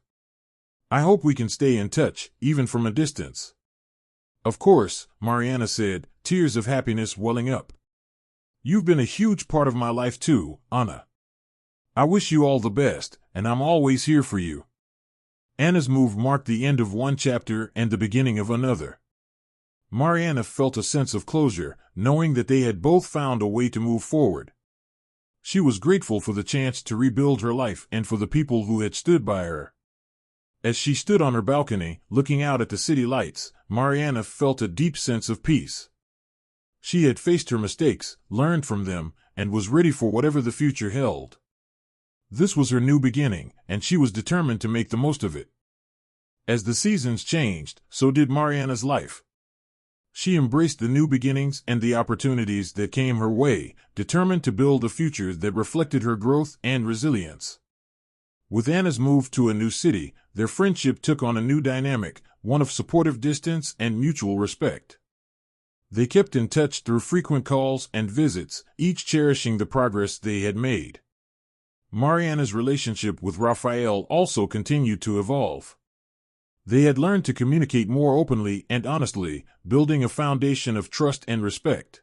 I hope we can stay in touch, even from a distance." "Of course," Mariana said, tears of happiness welling up. "You've been a huge part of my life too, Anna. I wish you all the best, and I'm always here for you." Anna's move marked the end of one chapter and the beginning of another. Mariana felt a sense of closure, knowing that they had both found a way to move forward. She was grateful for the chance to rebuild her life and for the people who had stood by her. As she stood on her balcony, looking out at the city lights, Mariana felt a deep sense of peace. She had faced her mistakes, learned from them, and was ready for whatever the future held. This was her new beginning, and she was determined to make the most of it. As the seasons changed, so did Mariana's life. She embraced the new beginnings and the opportunities that came her way, determined to build a future that reflected her growth and resilience. With Anna's move to a new city, their friendship took on a new dynamic, one of supportive distance and mutual respect. They kept in touch through frequent calls and visits, each cherishing the progress they had made. Mariana's relationship with Raphael also continued to evolve. They had learned to communicate more openly and honestly, building a foundation of trust and respect.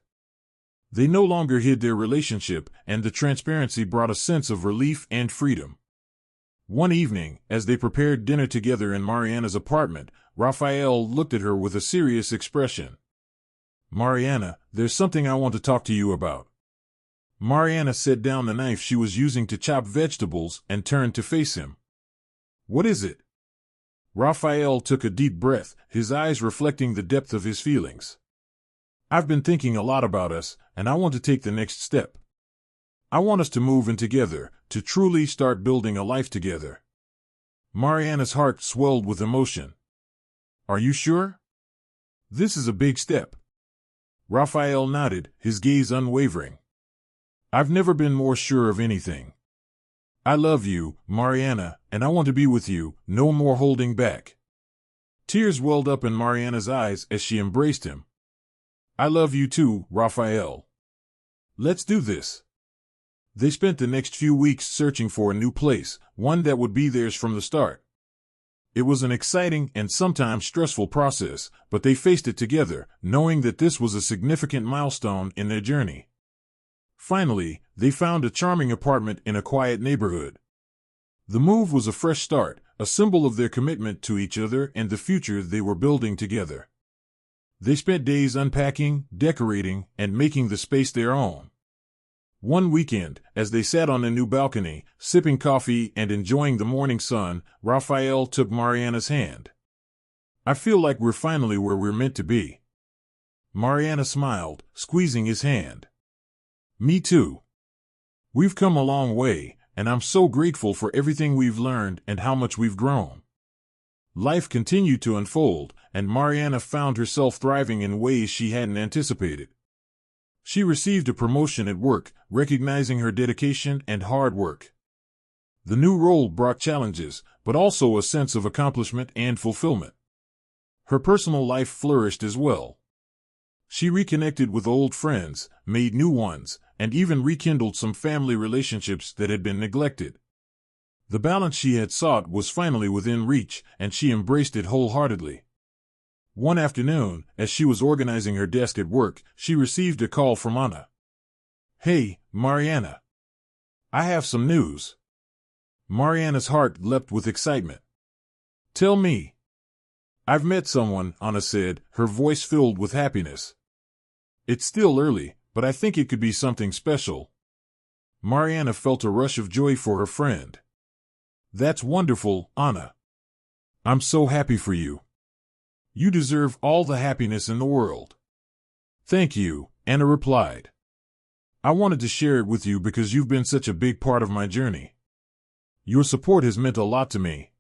They no longer hid their relationship, and the transparency brought a sense of relief and freedom. One evening, as they prepared dinner together in Mariana's apartment, Raphael looked at her with a serious expression. "Mariana, there's something I want to talk to you about." Mariana set down the knife she was using to chop vegetables and turned to face him. "What is it?" Raphael took a deep breath, his eyes reflecting the depth of his feelings. "I've been thinking a lot about us, and I want to take the next step. I want us to move in together, to truly start building a life together." Mariana's heart swelled with emotion. "Are you sure? This is a big step." Raphael nodded, his gaze unwavering. "I've never been more sure of anything. I love you, Mariana, and I want to be with you, no more holding back." Tears welled up in Mariana's eyes as she embraced him. "I love you too, Raphael. Let's do this." They spent the next few weeks searching for a new place, one that would be theirs from the start. It was an exciting and sometimes stressful process, but they faced it together, knowing that this was a significant milestone in their journey. Finally, they found a charming apartment in a quiet neighborhood. The move was a fresh start, a symbol of their commitment to each other and the future they were building together. They spent days unpacking, decorating, and making the space their own. One weekend, as they sat on a new balcony, sipping coffee and enjoying the morning sun, Raphael took Mariana's hand. "I feel like we're finally where we're meant to be." Mariana smiled, squeezing his hand. "Me too. We've come a long way, and I'm so grateful for everything we've learned and how much we've grown." Life continued to unfold, and Mariana found herself thriving in ways she hadn't anticipated. She received a promotion at work, recognizing her dedication and hard work. The new role brought challenges, but also a sense of accomplishment and fulfillment. Her personal life flourished as well. She reconnected with old friends, made new ones, and even rekindled some family relationships that had been neglected. The balance she had sought was finally within reach, and she embraced it wholeheartedly. One afternoon, as she was organizing her desk at work, she received a call from Anna. "Hey, Mariana. I have some news." Mariana's heart leapt with excitement. "Tell me." "I've met someone," Anna said, her voice filled with happiness. "It's still early, but I think it could be something special." Mariana felt a rush of joy for her friend. "That's wonderful, Anna. I'm so happy for you. You deserve all the happiness in the world." "Thank you," Anna replied. "I wanted to share it with you because you've been such a big part of my journey. Your support has meant a lot to me."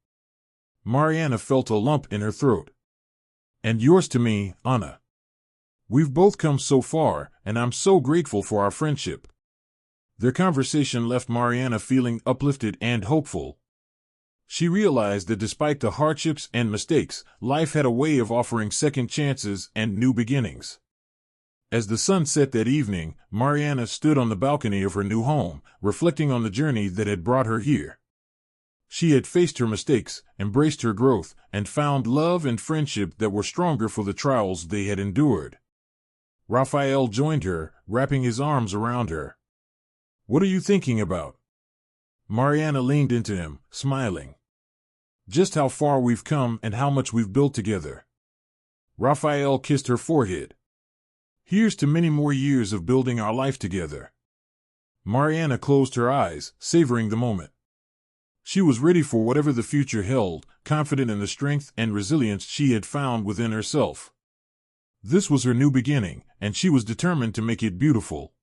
Mariana felt a lump in her throat. "And yours to me, Anna. We've both come so far, and I'm so grateful for our friendship." Their conversation left Mariana feeling uplifted and hopeful. She realized that despite the hardships and mistakes, life had a way of offering second chances and new beginnings. As the sun set that evening, Mariana stood on the balcony of her new home, reflecting on the journey that had brought her here. She had faced her mistakes, embraced her growth, and found love and friendship that were stronger for the trials they had endured. Raphael joined her, wrapping his arms around her. "What are you thinking about?" Mariana leaned into him, smiling. "Just how far we've come and how much we've built together." Raphael kissed her forehead. "Here's to many more years of building our life together." Mariana closed her eyes, savoring the moment. She was ready for whatever the future held, confident in the strength and resilience she had found within herself. This was her new beginning, and she was determined to make it beautiful.